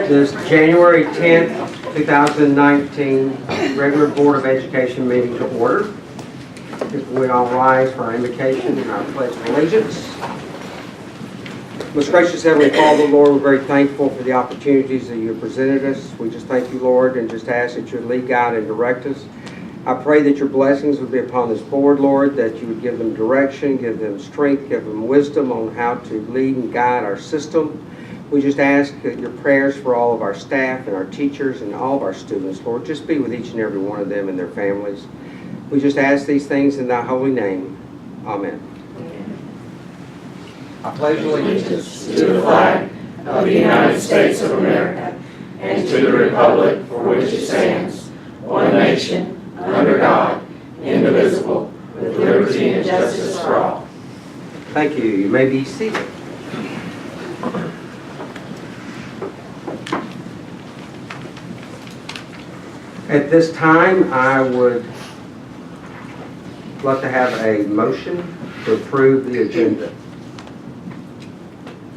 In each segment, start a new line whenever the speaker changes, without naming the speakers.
This January 10th, 2019 regular Board of Education meeting to order. If we all rise for our invocation and our pledge of allegiance. Most gracious Heavenly Father, Lord, we're very thankful for the opportunities that you have presented us. We just thank you, Lord, and just ask that you would lead, guide, and direct us. I pray that your blessings would be upon this board, Lord, that you would give them direction, give them strength, give them wisdom on how to lead and guide our system. We just ask your prayers for all of our staff and our teachers and all of our students, Lord. Just be with each and every one of them and their families. We just ask these things in thy holy name. Amen. I pledge allegiance
to the flag of the United States of America and to the republic for which it stands, one nation, under God, indivisible, with liberty and justice for all.
Thank you. You may be seated. At this time, I would like to have a motion to approve the agenda.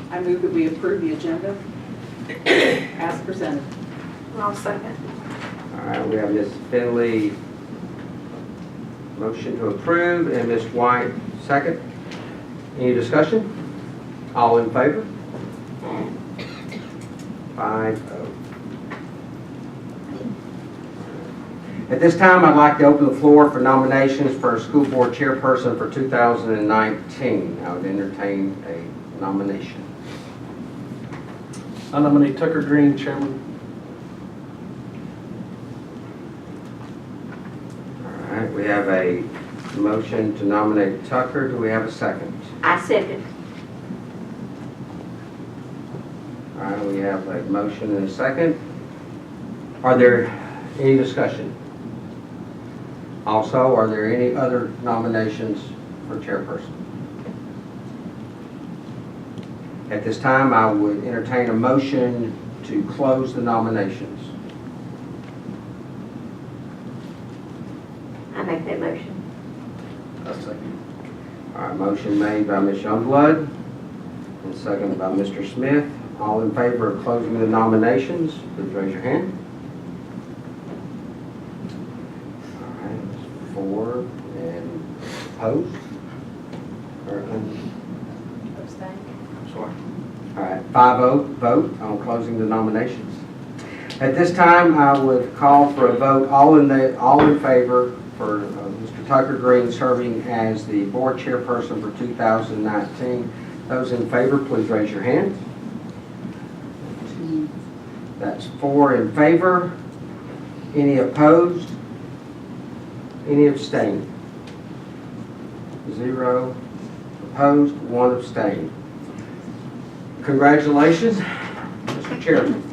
I move that we approve the agenda as presented.
I'll second.
All right, we have Ms. Finley motion to approve and Ms. White second. Any discussion? All in favor? 5-0. At this time, I'd like to open the floor for nominations for a school board chairperson for 2019. I would entertain a nomination.
I nominate Tucker Green, Chairman.
All right, we have a motion to nominate Tucker. Do we have a second?
I second.
All right, we have a motion and a second. Are there any discussion? Also, are there any other nominations for chairperson? At this time, I would entertain a motion to close the nominations.
I make that motion.
I second.
All right, motion made by Ms. Youngblood and seconded by Mr. Smith. All in favor of closing the nominations, please raise your hand. All right, 4 and opposed?
Abstain.
Sorry. All right, 5-0 vote on closing the nominations. At this time, I would call for a vote. All in favor for Mr. Tucker Green serving as the board chairperson for 2019. Those in favor, please raise your hand. That's 4 in favor. Any opposed? Any abstained? 0 opposed, 1 abstained. Congratulations, Mr. Chairman.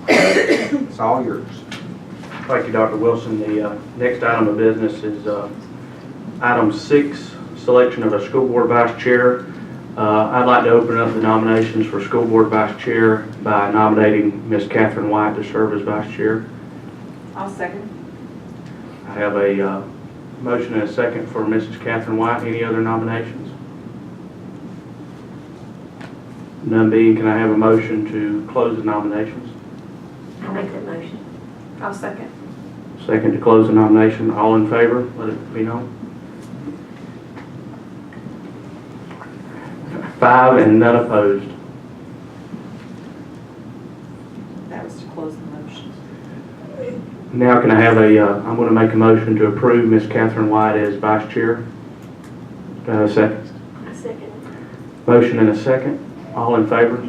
It's all yours.
Thank you, Dr. Wilson. The next item of business is item 6, selection of a school board vice chair. I'd like to open up the nominations for school board vice chair by nominating Ms. Catherine White to serve as vice chair.
I'll second.
I have a motion and a second for Mrs. Catherine White. Any other nominations? None being, can I have a motion to close the nominations?
I make that motion. I'll second.
Second to close the nomination. All in favor, let it be known. 5 and none opposed.
That was to close the motion.
Now can I have I'm going to make a motion to approve Ms. Catherine White as vice chair. Do I have a second?
I second.
Motion and a second. All in favor?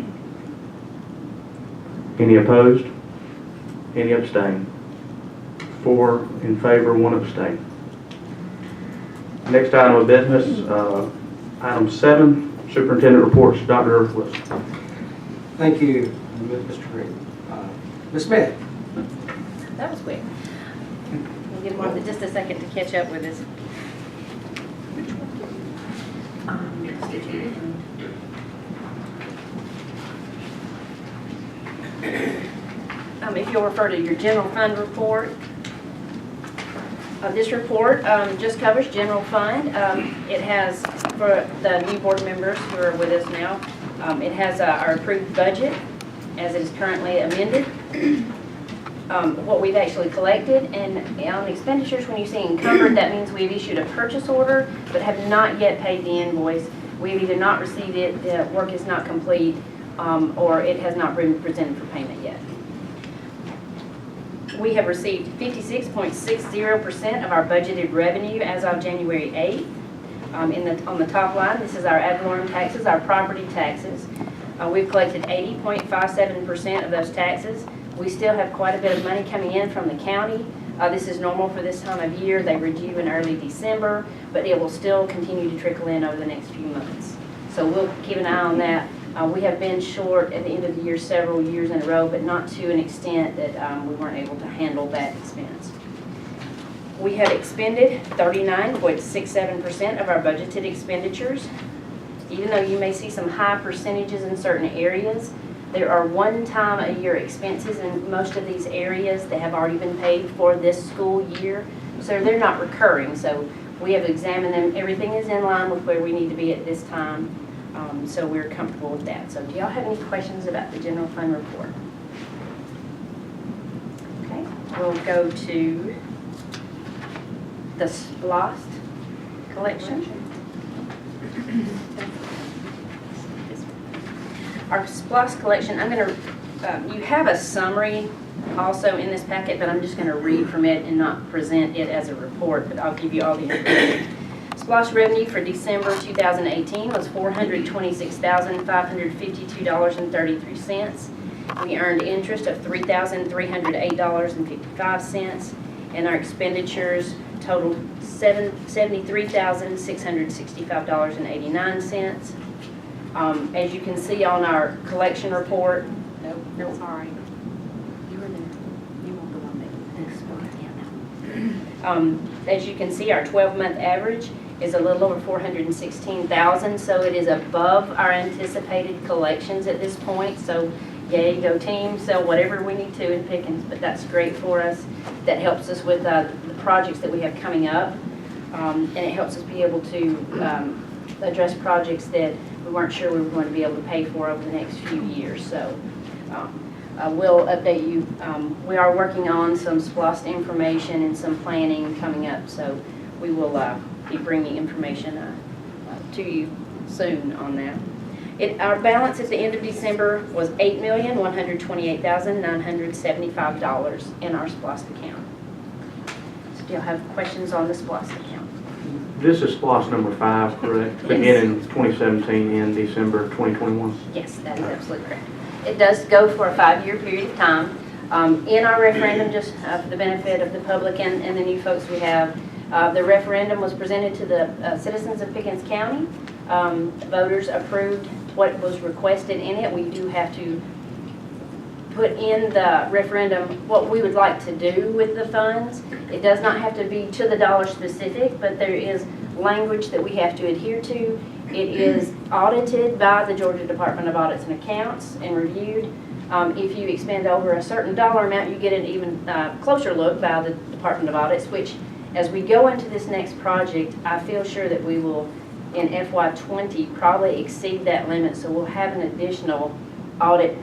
Any opposed? Any abstain? 4 in favor, 1 abstain. Next item of business, item 7, superintendent reports. Dr. Wilson.
Thank you, Mr. Green. Ms. Smith.
That was quick. We'll give him just a second to catch up with us. If you'll refer to your general fund report, this report just covers general fund. It has, for the new board members who are with us now, it has our approved budget. as it is currently amended. What we've actually collected, and on expenditures, when you see encumbered, that means we've issued a purchase order but have not yet paid the invoice. We've either not received it, the work is not complete, or it has not been presented for payment yet. We have received 56.60% of our budgeted revenue as of January 8th. On the top line, this is our ad valorem taxes, our property taxes. We've collected 80.57% of those taxes. We still have quite a bit of money coming in from the county. This is normal for this time of year. They review in early December, but it will still continue to trickle in over the next few months. So we'll keep an eye on that. We have been short at the end of the year several years in a row, but not to an extent that we weren't able to handle that expense. We have expended 39.67% of our budgeted expenditures. Even though you may see some high percentages in certain areas, there are one-time-a-year expenses in most of these areas that have already been paid for this school year, so they're not recurring. So we have examined them. Everything is in line with where we need to be at this time, so we're comfortable with that. So do y'all have any questions about the general fund report? Okay, we'll go to the SPLOST collection. Our SPLOST collection, I'm going to, you have a summary also in this packet, but I'm just going to read from it and not present it as a report, but I'll give you all the information. SPLOST revenue for December 2018 was $426,552.33. We earned interest of $3,308.55, and our expenditures totaled $73,665.89. As you can see on our collection report, no, sorry, you were there. You want the one that as you can see, our 12-month average is a little over $416,000, so it is above our anticipated collections at this point. So, yay, go team! So whatever we need to in Pickens, but that's great for us. That helps us with the projects that we have coming up, and it helps us be able to address projects that we weren't sure we were going to be able to pay for over the next few years. So we'll update you. We are working on some SPLOST information and some planning coming up, so we will be bringing information to you soon on that. Our balance at the end of December was $8,128,975 in our SPLOST account. So do y'all have questions on the SPLOST account?
This is SPLOST number 5, correct?
Yes.
Beginning 2017 and December 2021?
Yes, that is absolutely correct. It does go for a 5-year period of time. In our referendum, just for the benefit of the public and the new folks we have, the referendum was presented to the citizens of Pickens County. Voters approved what was requested in it. We do have to put in the referendum what we would like to do with the funds. It does not have to be to the dollar specific, but there is language that we have to adhere to. It is audited by the Georgia Department of Audits and Accounts and reviewed. If you expend over a certain dollar amount, you get an even closer look by the Department of Audits, which as we go into this next project, I feel sure that we will, in FY20, probably exceed that limit, so we'll have an additional audit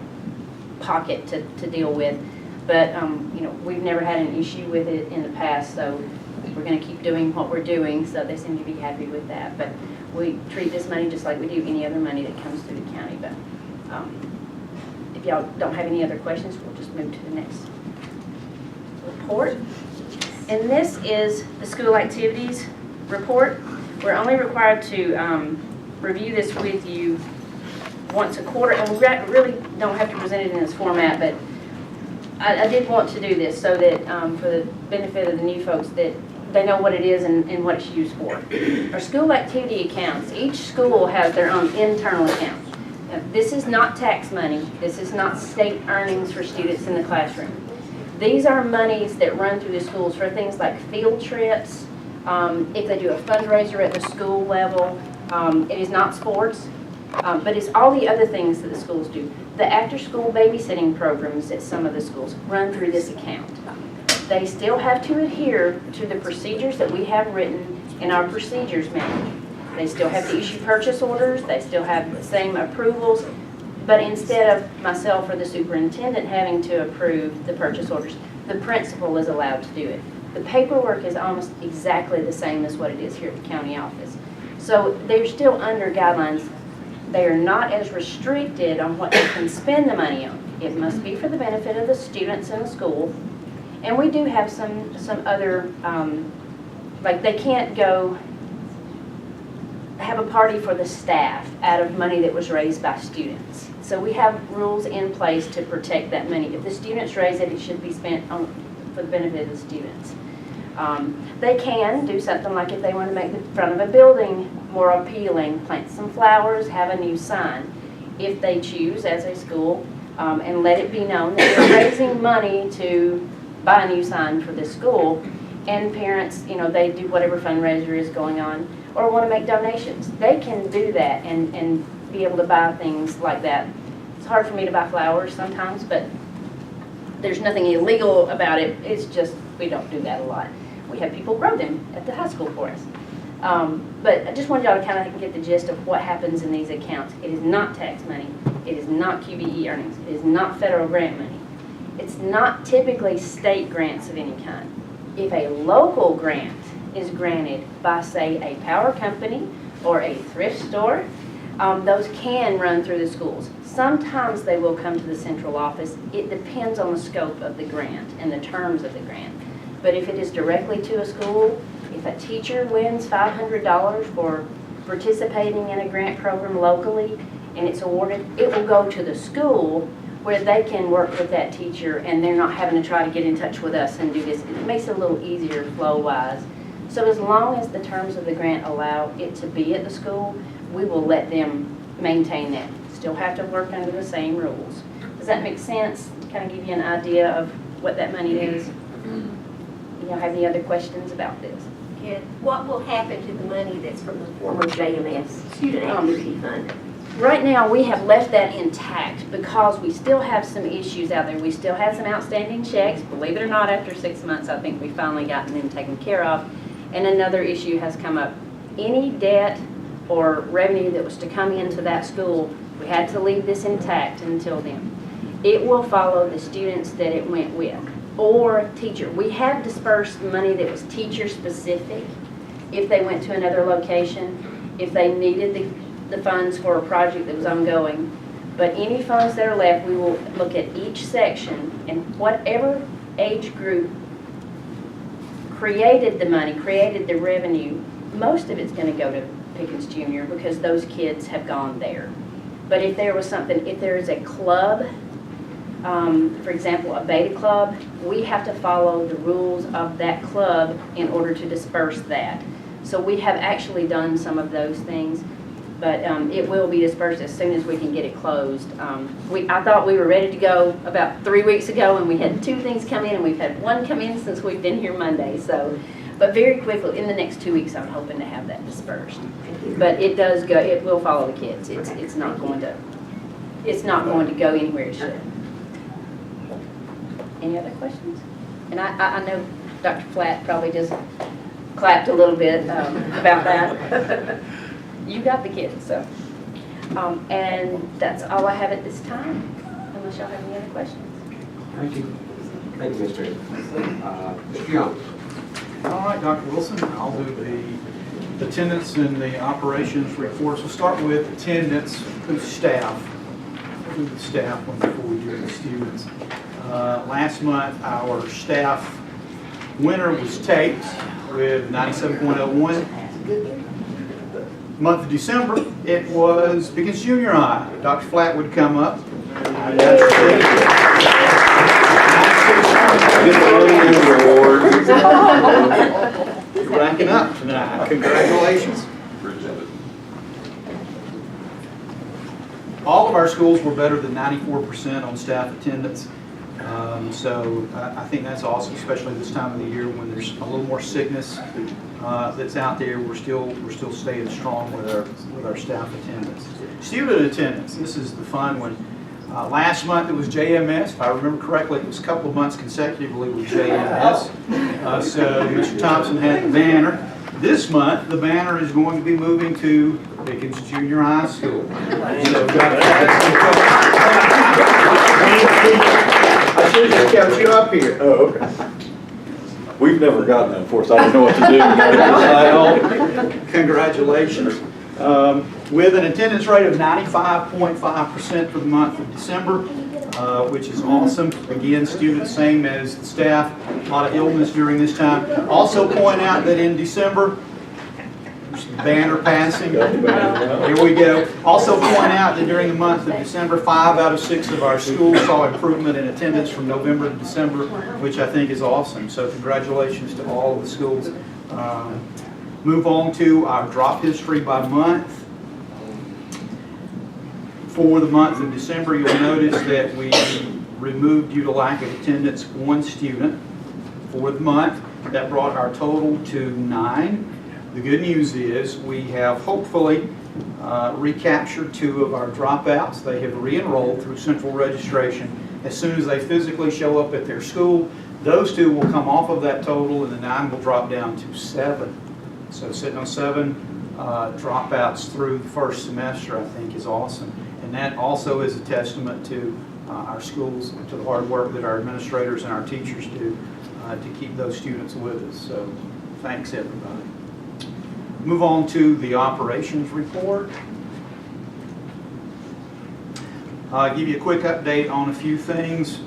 pocket to deal with. But you know, we've never had an issue with it in the past, so we're going to keep doing what we're doing, so they seem to be happy with that. But we treat this money just like we do any other money that comes through the county. But if y'all don't have any other questions, we'll just move to the next report. And this is the school activities report. We're only required to review this with you once a quarter, and we really don't have to present it in this format, but I did want to do this so that for the benefit of the new folks, that they know what it is and what it's used for. Our school activity accounts, each school has their own internal account. Now, this is not tax money. This is not state earnings for students in the classroom. These are monies that run through the schools for things like field trips, if they do a fundraiser at the school level. It is not sports, but it's all the other things that the schools do. The after-school babysitting programs at some of the schools run through this account. They still have to adhere to the procedures that we have written in our procedures manual. They still have to issue purchase orders. They still have the same approvals. But instead of myself or the superintendent having to approve the purchase orders, the principal is allowed to do it. The paperwork is almost exactly the same as what it is here at the county office. So they're still under guidelines. They are not as restricted on what they can spend the money on. It must be for the benefit of the students in the school. And we do have some other, like they can't go have a party for the staff out of money that was raised by students. So we have rules in place to protect that money. If the students raise it, it should be spent on, for the benefit of the students. They can do something like if they want to make the front of a building more appealing, plant some flowers, have a new sign, if they choose as a school, and let it be known that they're raising money to buy a new sign for this school, and parents, you know, they do whatever fundraiser is going on, or want to make donations. They can do that and be able to buy things like that. It's hard for me to buy flowers sometimes, but there's nothing illegal about it. It's just we don't do that a lot. We have people grow them at the high school for us. But I just wanted y'all to kind of get the gist of what happens in these accounts. It is not tax money. It is not QBE earnings. It is not federal grant money. It's not typically state grants of any kind. If a local grant is granted by, say, a power company or a thrift store, those can run through the schools. Sometimes they will come to the central office. It depends on the scope of the grant and the terms of the grant. But if it is directly to a school, if a teacher wins $500 for participating in a grant program locally and it's awarded, it will go to the school where they can work with that teacher and they're not having to try to get in touch with us and do this. It makes it a little easier flow-wise. So as long as the terms of the grant allow it to be at the school, we will let them maintain that. Still have to work under the same rules. Does that make sense? Kind of give you an idea of what that money is? You have any other questions about this?
Ken, what will happen to the money that's from the former JMS Student Activity Fund?
Right now, we have left that intact because we still have some issues out there. We still have some outstanding checks. Believe it or not, after 6 months, I think we've finally gotten them taken care of. And another issue has come up. Any debt or revenue that was to come into that school, we had to leave this intact until then. It will follow the students that it went with, or teacher. We have dispersed money that was teacher specific if they went to another location, if they needed the funds for a project that was ongoing. But any funds that are left, we will look at each section, and whatever age group created the money, created the revenue, most of it's going to go to Pickens Junior because those kids have gone there. But if there was something, if there is a club, for example, a beta club, we have to follow the rules of that club in order to disperse that. So we have actually done some of those things, but it will be dispersed as soon as we can get it closed. I thought we were ready to go about 3 weeks ago, and we had 2 things come in, and we've had 1 come in since we've been here Monday. So, but very quickly, in the next 2 weeks, I'm hoping to have that dispersed. But it does go. It will follow the kids. It's not going to. It's not going to go anywhere it should. Any other questions? And I know Dr. Flatt probably just clapped a little bit about that. You got the kids, so. And that's all I have at this time, unless y'all have any other questions.
Thank you. Thank you, Mr. Mr. Young.
All right, Dr. Wilson, I'll do the attendance and the operations reports. We'll start with attendance through staff. We'll do the staff one before we do the students. Last month, our staff winner was taped with 97.01. Month of December, it was Pickens Junior High. Dr. Flatt would come up. You're ranking up tonight. Congratulations. All of our schools were better than 94% on staff attendance. So I think that's awesome, especially this time of the year when there's a little more sickness that's out there. We're still staying strong with our staff attendance. Student attendance. This is the fun one. Last month it was JMS. If I remember correctly, it was a couple of months consecutively with JMS. So Mr. Thompson had the banner. This month the banner is going to be moving to Pickens Junior High School. I should have kept you up here.
Oh, okay. We've never gotten that before, so I don't know what to do.
Well, congratulations. With an attendance rate of 95.5% for the month of December, which is awesome. Again, students, same as the staff, a lot of illness during this time. Also point out that in December, there's the banner passing. Here we go. Also point out that during the month of December, 5 out of 6 of our schools saw improvement in attendance from November to December, which I think is awesome. So congratulations to all of the schools. Move on to our drop history by month. For the month of December, you'll notice that we removed, due to lack of attendance, 1 student for the month. That brought our total to 9. The good news is we have hopefully recaptured 2 of our dropouts. They have re-enrolled through central registration. As soon as they physically show up at their school, those 2 will come off of that total and the 9 will drop down to 7. So sitting on 7 dropouts through the first semester, I think, is awesome. And that also is a testament to our schools, to the hard work that our administrators and our teachers do to keep those students with us. So thanks, everybody. Move on to the operations report. I'll give you a quick update on a few things.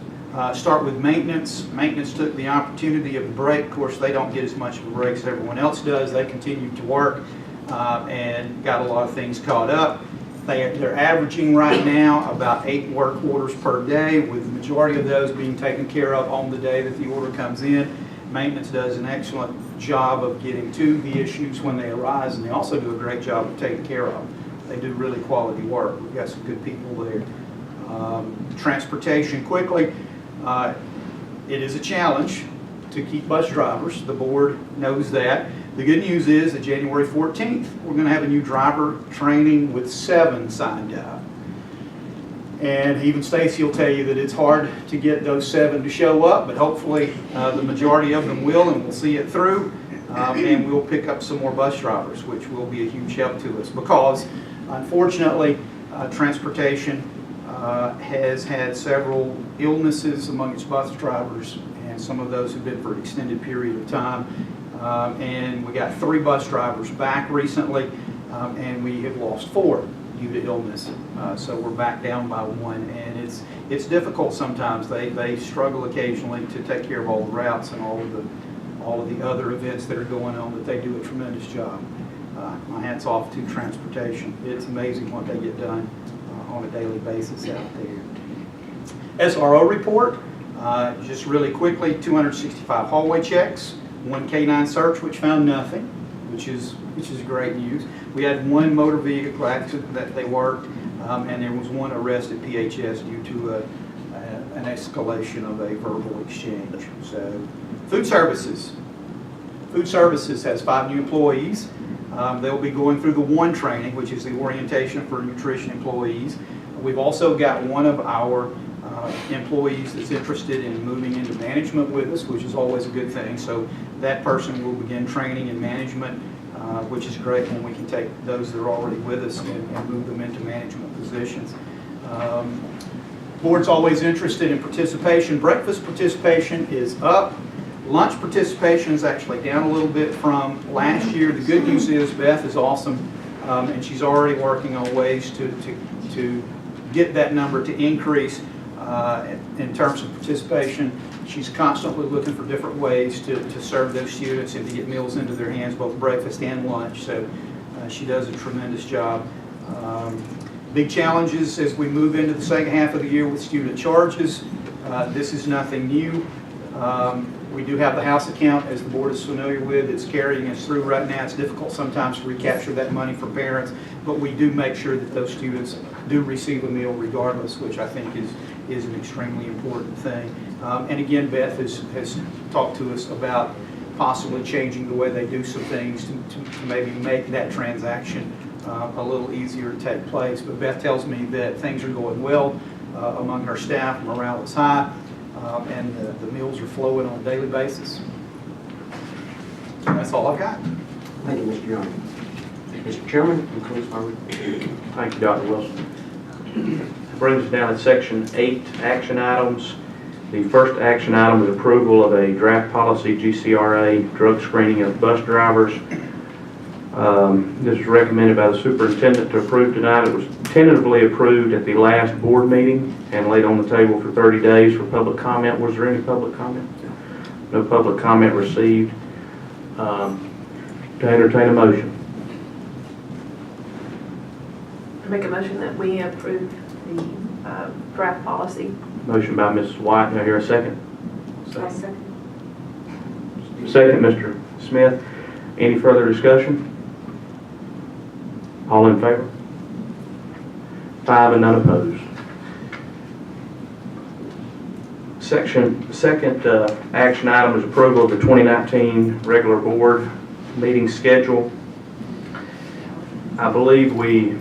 Start with maintenance. Maintenance took the opportunity of the break. Of course, they don't get as much of a break as everyone else does. They continued to work and got a lot of things caught up. They're averaging right now about 8 work orders per day, with the majority of those being taken care of on the day that the order comes in. Maintenance does an excellent job of getting to the issues when they arise, and they also do a great job of taking care of them. They do really quality work. We've got some good people there. Transportation, quickly, it is a challenge to keep bus drivers. The board knows that. The good news is that January 14th, we're going to have a new driver training with 7 signed up. And even Stacy will tell you that it's hard to get those 7 to show up, but hopefully the majority of them will, and we'll see it through. And we'll pick up some more bus drivers, which will be a huge help to us, because unfortunately, transportation has had several illnesses among its bus drivers, and some of those have been for an extended period of time. And we got 3 bus drivers back recently, and we have lost 4 due to illness. So we're back down by 1, and it's difficult sometimes. They struggle occasionally to take care of all the routes and all of the other events that are going on, but they do a tremendous job. My hat's off to transportation. It's amazing what they get done on a daily basis out there. SRO report, just really quickly, 265 hallway checks, 1 K-9 search, which found nothing, which is great news. We had 1 motor vehicle accident that they worked, and there was 1 arrest at PHS due to an escalation of a verbal exchange. So, food services. Food services has 5 new employees. They'll be going through the ONE training, which is the orientation for nutrition employees. We've also got one of our employees that's interested in moving into management with us, which is always a good thing. So that person will begin training in management, which is great when we can take those that are already with us and move them into management positions. Board's always interested in participation. Breakfast participation is up. Lunch participation is actually down a little bit from last year. The good news is Beth is awesome, and she's already working on ways to get that number to increase in terms of participation. She's constantly looking for different ways to serve those students and to get meals into their hands, both breakfast and lunch. So she does a tremendous job. Big challenges as we move into the second half of the year with student charges. This is nothing new. We do have the house account, as the board is familiar with. It's carrying us through right now. It's difficult sometimes to recapture that money for parents, but we do make sure that those students do receive a meal regardless, which I think is an extremely important thing. And again, Beth has talked to us about possibly changing the way they do some things to maybe make that transaction a little easier to take place. But Beth tells me that things are going well among her staff. Morale is high. And the meals are flowing on a daily basis. And that's all I've got.
Thank you, Mr. Young. Mr. Chairman, concludes my report.
Thank you, Dr. Wilson. That brings us down to section 8, action items. The first action item is approval of a draft policy GCRA drug screening of bus drivers. This is recommended by the superintendent to approve tonight. It was tentatively approved at the last board meeting and laid on the table for 30 days for public comment. Was there any public comment? No public comment received. To entertain a motion.
I make a motion that we approve the draft policy.
Motion by Mrs. White. Do I hear a second?
Second.
Second, Mr. Smith. Any further discussion? All in favor? 5 and none opposed. Second action item is approval of the 2019 regular board meeting schedule. I believe we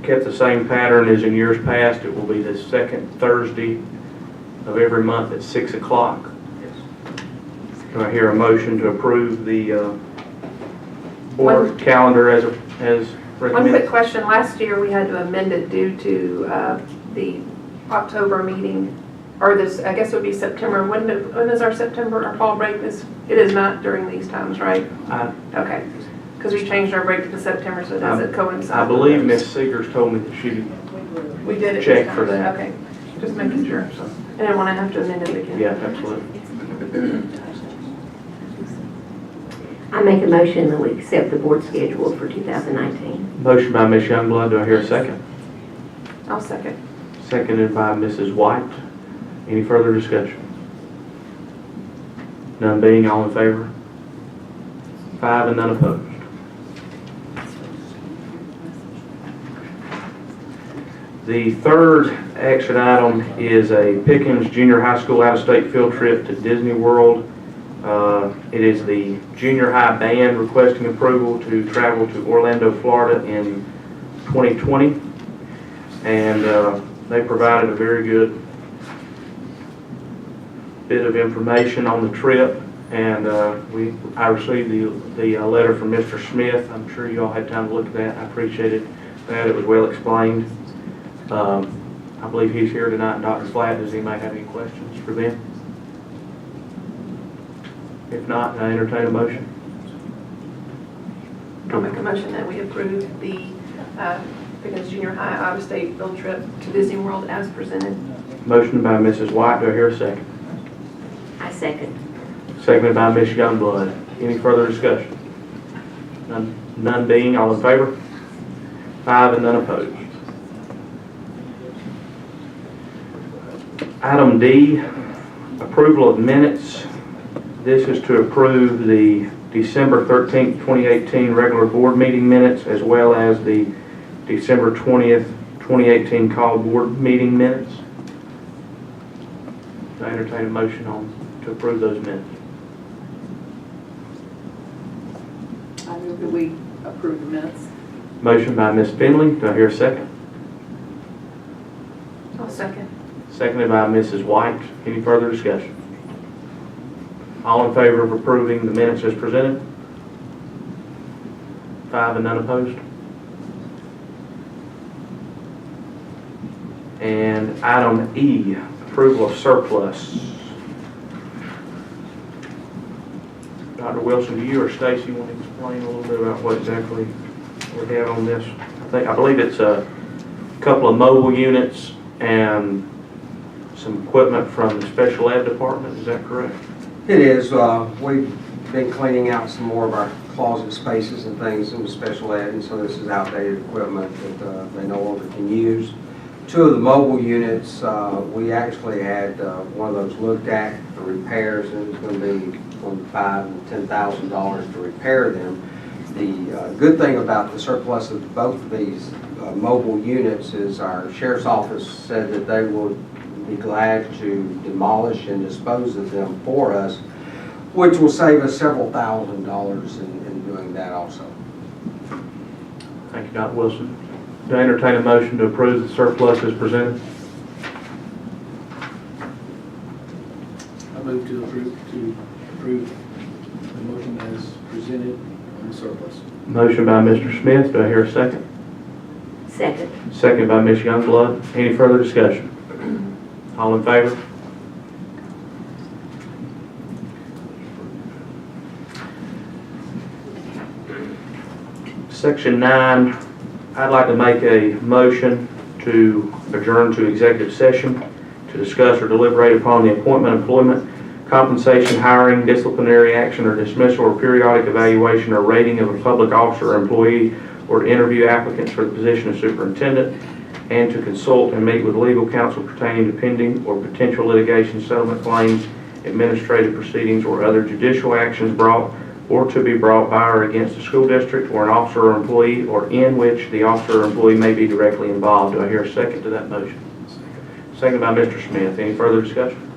kept the same pattern as in years past. It will be the second Thursday of every month at 6 o'clock. Do I hear a motion to approve the board calendar as
One
recommended?
quick question. Last year, we had to amend it due to the October meeting, or this, I guess it would be September. When is our September, our fall break? It is not during these times, right? Okay. Because we changed our break to the September, so it doesn't coincide.
I believe Ms. Seegers told me that she
We did it.
check
this
for
time.
that.
Okay. Just making sure. I didn't want to have to amend it again.
Yeah, absolutely.
I make a motion that we accept the board schedule for 2019.
Motion by Ms. Youngblood. Do I hear a second?
I'll second.
Seconded by Mrs. White. Any further discussion? None being, all in favor? 5 and none opposed. The third action item is a Pickens Junior High School out-of-state field trip to Disney World. It is the junior high band requesting approval to travel to Orlando, Florida in 2020. And they provided a very good bit of information on the trip. And I received the letter from Mr. Smith. I'm sure you all had time to look at that. I appreciated that. It was well explained. I believe he's here tonight. Dr. Flatt, does anybody have any questions for them? If not, I entertain a motion.
I'll make a motion that we approve the Pickens Junior High out-of-state field trip to Disney World as presented.
Motion by Mrs. White. Do I hear a second?
I second.
Seconded by Ms. Youngblood. Any further discussion? None being, all in favor? 5 and none opposed. Item D, approval of minutes. This is to approve the December 13th, 2018 regular board meeting minutes as well as the December 20th, 2018 call board meeting minutes. I entertain a motion to approve those minutes.
I move that we approve the minutes.
Motion by Ms. Finley. Do I hear a second?
I'll second.
Seconded by Mrs. White. Any further discussion? All in favor of approving the minutes as presented? 5 and none opposed. And item E, approval of surplus. Dr. Wilson, do you or Stacy want to explain a little bit about what exactly we have on this? I believe it's a couple of mobile units and some equipment from the special ed department. Is that correct?
It is. We've been cleaning out some more of our closet spaces and things in the special ed, and so this is outdated equipment that they no longer can use. 2 of the mobile units, we actually had one of those looked at for repairs, and it was going to be between $5,000 and $10,000 to repair them. The good thing about the surplus of both of these mobile units is our sheriff's office said that they would be glad to demolish and dispose of them for us, which will save us several $1,000s in doing that also.
Thank you, Dr. Wilson. Do I entertain a motion to approve the surplus as presented?
I move to approve the motion as presented
in surplus.
Motion by Mr. Smith, do I hear a second?
Second.
Second by Ms. Youngblood. Any further discussion? All in favor? Section 9, I'd like to make a motion to adjourn to executive session to discuss or deliberate upon the appointment, employment, compensation, hiring, disciplinary action or dismissal or periodic evaluation or rating of a public officer or employee, or to interview applicants for the position of superintendent, and to consult and meet with legal counsel pertaining to pending or potential litigation, settlement claims, administrative proceedings, or other judicial actions brought or to be brought by or against the school district or an officer or employee, or in which the officer or employee may be directly involved. Do I hear a second to that motion? Second by Mr. Smith. Any further discussion?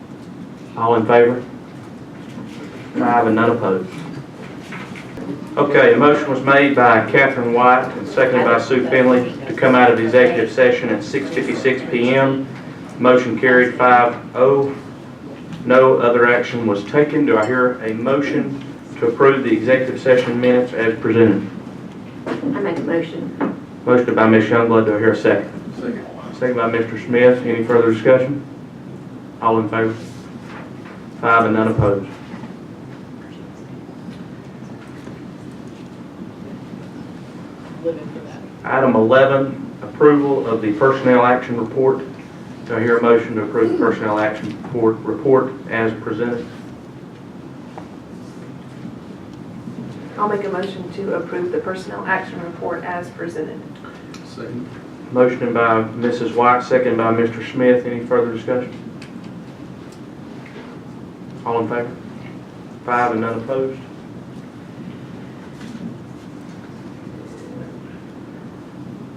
All in favor? 5 and none opposed. Okay, a motion was made by Catherine White and seconded by Sue Finley to come out of executive session at 6:56 p.m. Motion carried 5-0. No other action was taken. Do I hear a motion to approve the executive session minutes as presented?
I make a motion.
Motion by Ms. Youngblood. Do I hear a second?
Second.
Second by Mr. Smith. Any further discussion? All in favor? 5 and none opposed. Item 11, approval of the personnel action report. Do I hear a motion to approve the personnel action report as presented?
I'll make a motion to approve the personnel action report as presented.
Second.
Motion by Mrs. White, second by Mr. Smith. Any further discussion? All in favor? 5 and none opposed.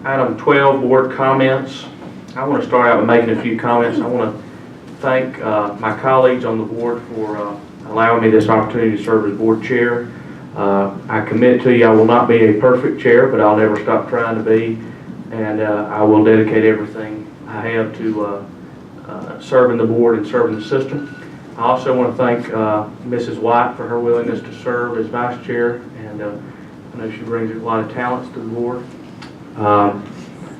Item 12, board comments. I want to start out with making a few comments. I want to thank my colleagues on the board for allowing me this opportunity to serve as board chair. I commit to you I will not be a perfect chair, but I'll never stop trying to be, and I will dedicate everything I have to serving the board and serving the system. I also want to thank Mrs. White for her willingness to serve as vice chair, and I know she brings a lot of talents to the board.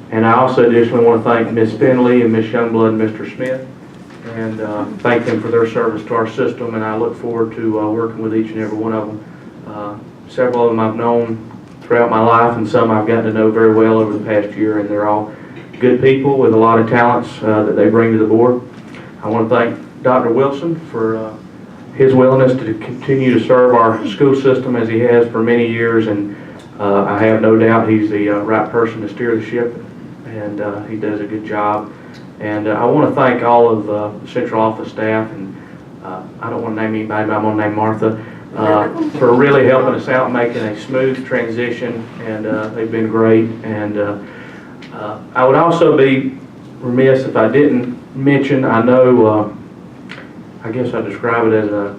And I also additionally want to thank Ms. Finley and Ms. Youngblood and Mr. Smith, and thank them for their service to our system, and I look forward to working with each and every one of them. Several of them I've known throughout my life, and some I've gotten to know very well over the past year, and they're all good people with a lot of talents that they bring to the board. I want to thank Dr. Wilson for his willingness to continue to serve our school system as he has for many years, and I have no doubt he's the right person to steer the ship, and he does a good job. And I want to thank all of the central office staff, and I don't want to name anybody, but I'm going to name Martha, for really helping us out, making a smooth transition, and they've been great. And I would also be remiss if I didn't mention, I know, I guess I describe it as a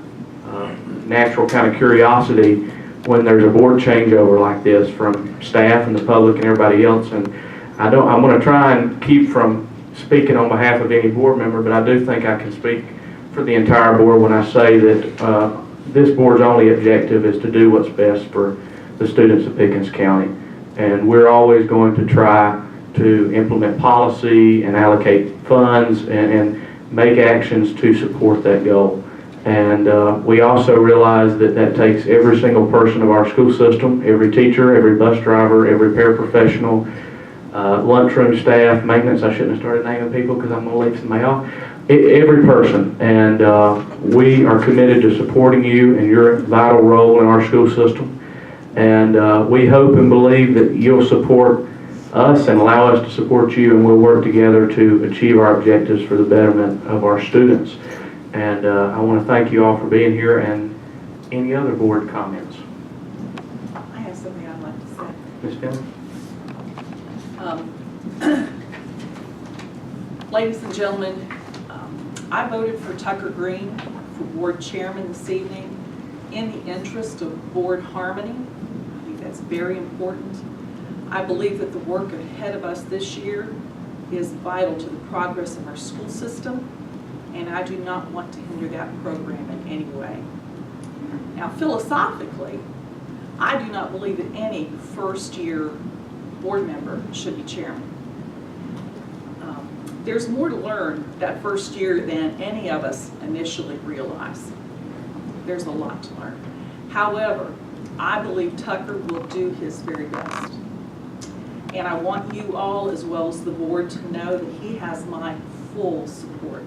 natural kind of curiosity when there's a board changeover like this from staff and the public and everybody else. And I'm going to try and keep from speaking on behalf of any board member, but I do think I can speak for the entire board when I say that this board's only objective is to do what's best for the students of Pickens County. And we're always going to try to implement policy and allocate funds and make actions to support that goal. And we also realize that that takes every single person of our school system, every teacher, every bus driver, every paraprofessional, lunchroom staff, maintenance. I shouldn't have started naming people because I'm going to leave somebody off. Every person. And we are committed to supporting you and your vital role in our school system. And we hope and believe that you'll support us and allow us to support you, and we'll work together to achieve our objectives for the betterment of our students. And I want to thank you all for being here. And any other board comments?
I have something I'd like to say.
Ms. Finley?
Ladies and gentlemen, I voted for Tucker Green for board chairman this evening in the interest of board harmony. I think that's very important. I believe that the work ahead of us this year is vital to the progress of our school system, and I do not want to hinder that program in any way. Now, philosophically, I do not believe that any first-year board member should be chairman. There's more to learn that first year than any of us initially realize. There's a lot to learn. However, I believe Tucker will do his very best. And I want you all, as well as the board, to know that he has my full support.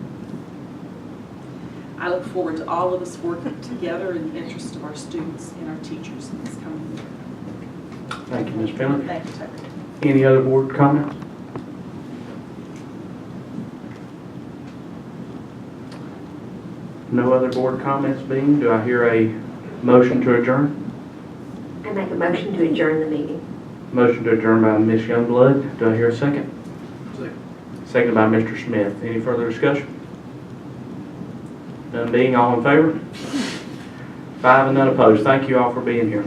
I look forward to all of us working together in the interest of our students and our teachers in this coming year.
Thank you, Ms. Finley.
Thank you, Tucker.
Any other board comments? No other board comments being, do I hear a motion to adjourn?
I make a motion to adjourn the meeting.
Motion to adjourn by Ms. Youngblood. Do I hear a second?
Second.
Seconded by Mr. Smith. Any further discussion? None being, all in favor? 5 and none opposed. Thank you all for being here.